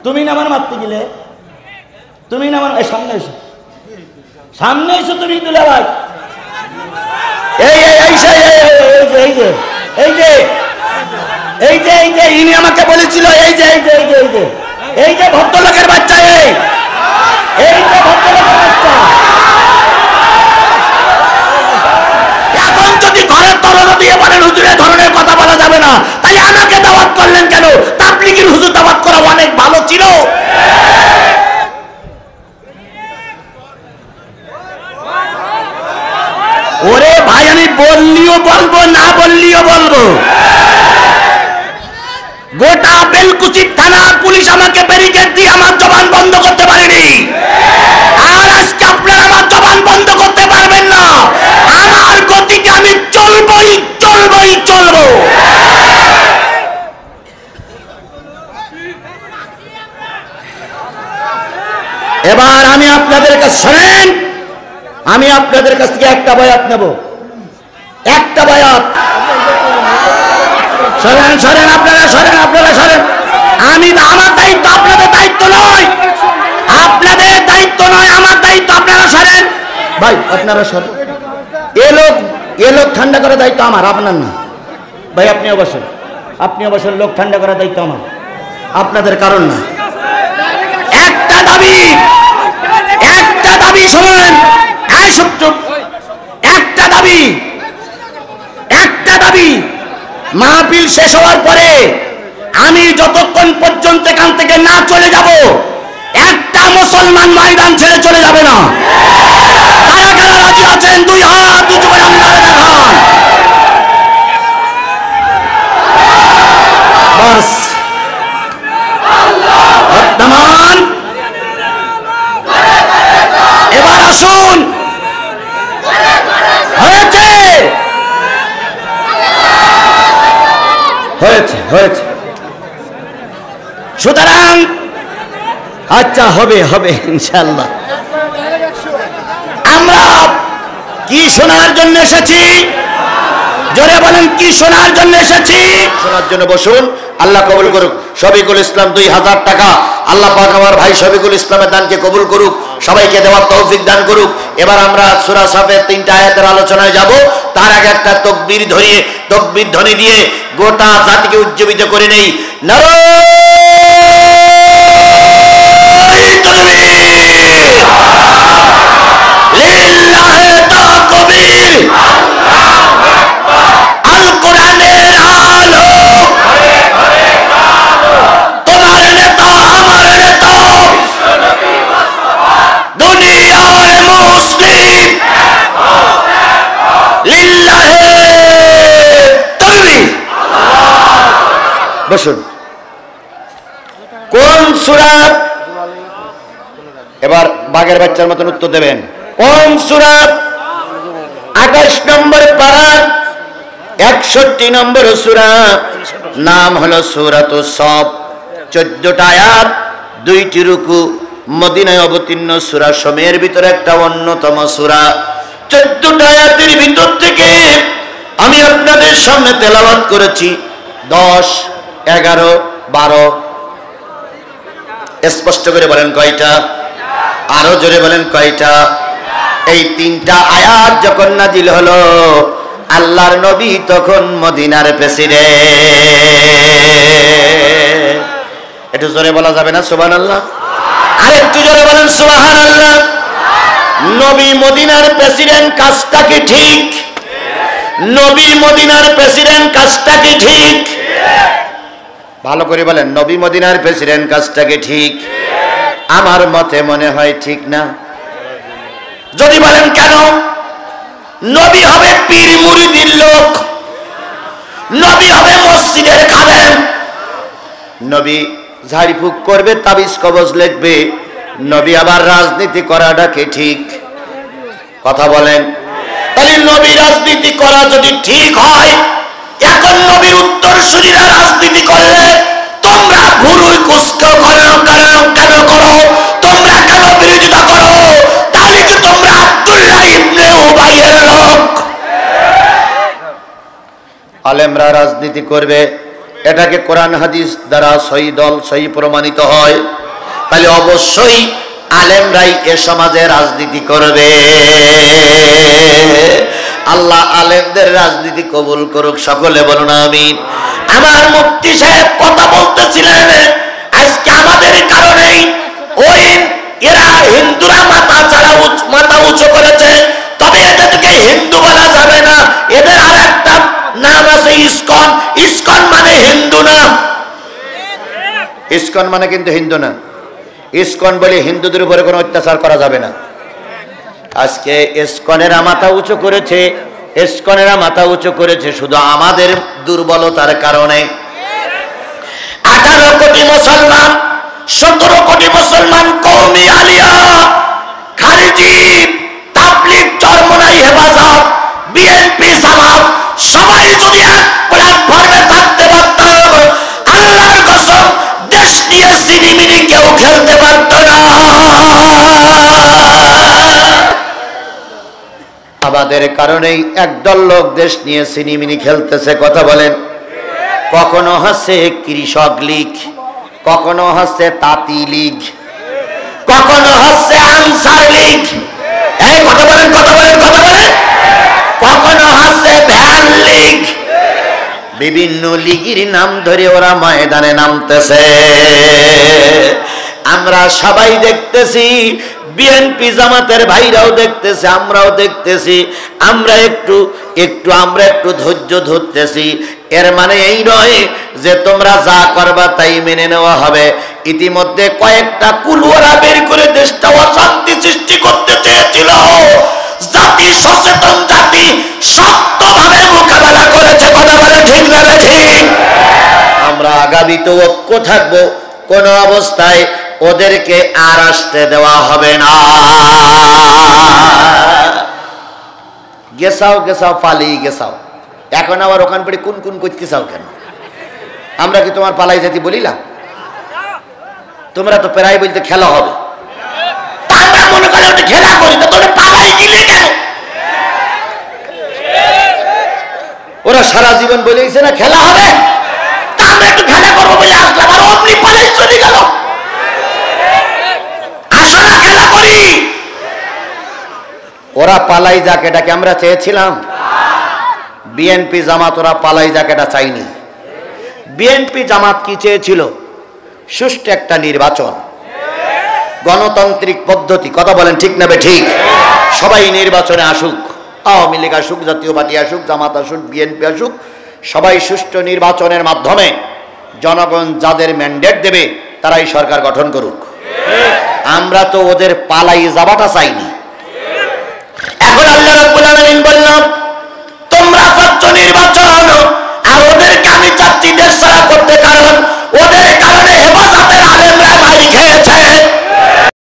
তুমি না আমার মারতে গেলে, তুমি না আমার সামনে এসো, সামনে এসো তুমি দুলা ভাই। এই এই যে এই যে এই যে এই যে এই যে ইনি আমাকে বলেছিল, এই যে এই যে এই যে এই যে এই যে ভদ্রলোকের বাচ্চা, এই যে ভদ্রলোকের বাচ্চা। এখন যদি ঘরের তরল দিয়ে বলেন হুজুরের ধরনের কথা বলা যাবে না, তাহলে আমাকে দাওয়াত করলেন কেন? তাবলীগের হুজুর দাওয়াত করা অনেক ভালো ছিল। ওরে ভাই, আমি বললিও বলবো, না বললিও বলবো। গোটা বেলকুচি থানার পুলিশ আমাকে ব্যারিকেড দিয়ে আমার জবান বন্ধ করতে পারেনি, আর আজকে আপনারা আমার জবান বন্ধ করতে পারবেন না। আমার গতিতে আমি চলবই চলবই চলবো। এবার আমি আপনাদের কাছে শোনেন, আমি আপনাদের কাছ থেকে একটা বায়াত নেব, একটা বায়াত। সরেন সরেন, আপনারা সরেন, আপনারা সরেন। আমি, আমার দায়িত্ব, আপনাদের দায়িত্ব নয়, আপনাদের দায়িত্ব নয়, আমার দায়িত্ব। আপনারা সরেন ভাই, আপনারা সরেন। এ লোক ঠান্ডা করার দায়িত্ব আমার, আপনার না ভাই। আপনিও বসেন, আপনিও বসেন। লোক ঠান্ডা করার দায়িত্ব আমার, আপনাদের কারণ না। একটা দাবি, একটা দাবি শোনেন, একটা দাবি, একটা দাবি। মাহফিল শেষ হওয়ার পরে আমি যতক্ষণ পর্যন্ত এখান থেকে না চলে যাব, একটা মুসলমান ময়দান ছেড়ে চলে যাবে না। কারা কারা রাজি আছেন? দুই হাত উঁচু করে আল্লাহকে দেখান। বাস, বর্তমান এবার আসুন। হয়েছে হয়েছে হয়েছে, সুতরাং আচ্ছা, হবে হবে ইনশাআল্লাহ। আমরা কি শোনার জন্য এসেছি? জোরে বলেন, কি শোনার জন্য এসেছি? শোনার জন্য বসুন। আল্লাহ কবুল করুক। শফিকুল ইসলাম 2000 টাকা। আল্লাহ পাক আমার ভাই শফিকুল ইসলামের দানকে কবুল করুক, সবাইকে দেওয়ার তৌফিক দান করুক। এবার আমরা সূরা সাফের 3টা আয়াতের আলোচনায় যাব। তার আগে একটা তাকবীর ধরিয়ে, তাকবীর ধ্বনি দিয়ে গোটা জাতিকে উজ্জীবিত করে নেই। নারায়ে তাকবীর, লিল্লাহি তাকবীর, আল কোরআনের আলো, তোমার নেতা আমার নেতা, দুনিয়ার মুসলিম, লিল্লাহি তাকবীর। বসুন। কোন সূরা? এবার বাঘের বাচ্চার মতন উত্তর দেবেন। কোন সূরা? 28 নম্বর পারা, 61 নম্বর সূরা। নাম হলো সূরাতুস সফ। 14টা আয়াত, 2টি রুকু। মদিনায় অবতীর্ণ সূরা সমূহের ভিতরে একটা অন্যতম সূরা। 14টা আয়াতের ভিতর থেকে আমি আপনাদের সামনে তেলাওয়াত করেছি 10, 11, 12। স্পষ্ট করে বলেন কয়টা? আরো জোরে বলেন কয়টা? এই 3টা আয়াত যখন নাজিল হলো, আল্লাহর নবী তখন মদিনার প্রেসিডেন্ট। একটু জোরে বলা যাবে না সুবহানাল্লাহ? আর একটু জোরে বলেন সুবহানাল্লাহ। নবী মদিনার প্রেসিডেন্ট, কাজটা কি ঠিক? নবী মদিনার প্রেসিডেন্ট, কাজটা কি ঠিক? ভালো করে বলেন, নবী মদিনার প্রেসিডেন্ট, কাজটা কি ঠিক? আমার মতে মনে হয় ঠিক না। যদি বলেন কেন? নবী হবে পীর মুরিদির লোক, নবী হবে মসজিদের খাদেম, নবী ঝাড়ফুঁক করবে, তাবিজ কবজ লিখবে। নবী আবার রাজনীতি করাটা কি ঠিক? কথা বলেন। তাহলে নবী রাজনীতি করা যদি ঠিক হয়, এখন নবীর উত্তরসূরিরা রাজনীতি করলে তোমরা ভুরুই কুচকে কেন করো? তোমরা কেন বিরোধিতা করো? তাহলে কি তোমরা আব্দুল্লাহ ইবনে উবাইয়ের লোক? আলেমরা রাজনীতি করবে, এটাকে কোরআন হাদিস দ্বারা সহি দল সহি প্রমাণিত হয়, তাহলে অবশ্যই আলেমরাই এ সমাজে রাজনীতি করবে। আল্লাহ আলেমদের রাজনীতি কবুল করুক, সকলে বলুন আমিন। আমার মুফতি সাহেব কথা বলতেছিলেন, আজকে আমাদের কারণেই ওই এরা হিন্দুরা মাথা উঁচু করেছে, তবে এদেরকে হিন্দু বলা যাবে না, এদের আর একটা নাম আছে ইসকন। ইসকন মানে হিন্দু না, ইসকন মানে কিন্তু হিন্দু না। ইসকন বলে হিন্দুদের উপরে কোনো অত্যাচার করা যাবে না। আজকে ইসকনেরা মাথা উঁচু করেছে, ইসকনেরা মাথা উঁচু করেছে শুধু আমাদের দুর্বলতার কারণে। 18 কোটি মুসলমান, 17 কোটি মুসলমান কওমি আলিয়া, খারিজি, তাবলিগ, চরমনাই, হেফাজত, বিএনপি, জামাত সবাই যদি এক প্ল্যাটফর্মে থাকতে পারতাম, আল্লাহর কসম দেশ নিয়ে সিনেমিনি কেউ খেলতে পারত না। আমাদের কারণেই একদল লোক দেশ নিয়ে সিনেমিনি খেলতেছে, কথা বলেন। কখনো হচ্ছে কৃষক লীগ, কখনো হচ্ছে তাঁতি লীগ, কখনো হচ্ছে আনসার লীগ, এই কথা বলেন, কথা বলেন, কথা বলেন। কখনো হচ্ছে ভ্যান লীগ, বিভিন্ন লীগের নাম ধরে ওরা ময়দানে নামতেছে। আমরা সবাই দেখতেছি, বিএনপি জামাতের ভাইরাও দেখতেছে, আমরাও দেখতেছি। আমরা একটু ধৈর্য ধরতেছি। এর মানে এই নয় যে তোমরা যা করবা তাই মেনে নেওয়া হবে। ইতিমধ্যে কয়েকটা কুলওয়ারা বের করে দেশটা অশান্তি সৃষ্টি করতে চেয়েছিল, জাতি সচেতন জাতি শক্তভাবে মোকাবেলা করেছে, কথা বলে ঠিক না ঠিক? আমরা আগামীতে ঐক্য থাকবো, কোন অবস্থায় ওদেরকে আর আসতে দেওয়া হবে না। গেছাও গেছাও পালিয়ে গেছাও, এখন আবার ওখান পড়ে কোন কোন করতে চাও কেন? আমরা কি তোমার পালাই যেতে বলিলাম? তোমরা তো প্রায় বলতে খেলা হবে, আমরা মনে করি ওটা খেলা করি, তো তোমরা পালাই দিলে কেন? ওরা সারা জীবন বলেছে না খেলা হবে, তা আমরা একটু খেলা করবো বলে আসলাম, আর অমনি পালাই চলে গেল। আসো না খেলা করি। ওরা পালাই যাক এটাকে আমরা চেয়েছিলাম? বিএনপি জামাত ওরা পালাই যাক এটা চাইনি। বিএনপি জামাত কি চেয়েছিল? সুষ্ঠু একটা নির্বাচন, গণতান্ত্রিক পদ্ধতি, কথা বলেন ঠিক না ঠিক? সবাই নির্বাচনে আসুক, আওয়ামী লীগ আসুক, জাতীয় পার্টি আসুক, জামাত আসুক, বিএনপি আসুক, সবাই সুষ্ঠু নির্বাচনের মাধ্যমে জনগণ যাদের ম্যান্ডেট দেবে তারাই সরকার গঠন করুক। আমরা তো ওদের পালাই যাবাটা চাইনি। এখন আল্লাহ রাব্বুল আলামিন বললাম তোমরা চাচ্ছ নির্বাচন, আর ওদেরকে আমি চাচ্ছি দেশ ছাড়া করতে, কারণ ওদের কারণে হেফাজতের আলেমরা মাইর খেয়েছে।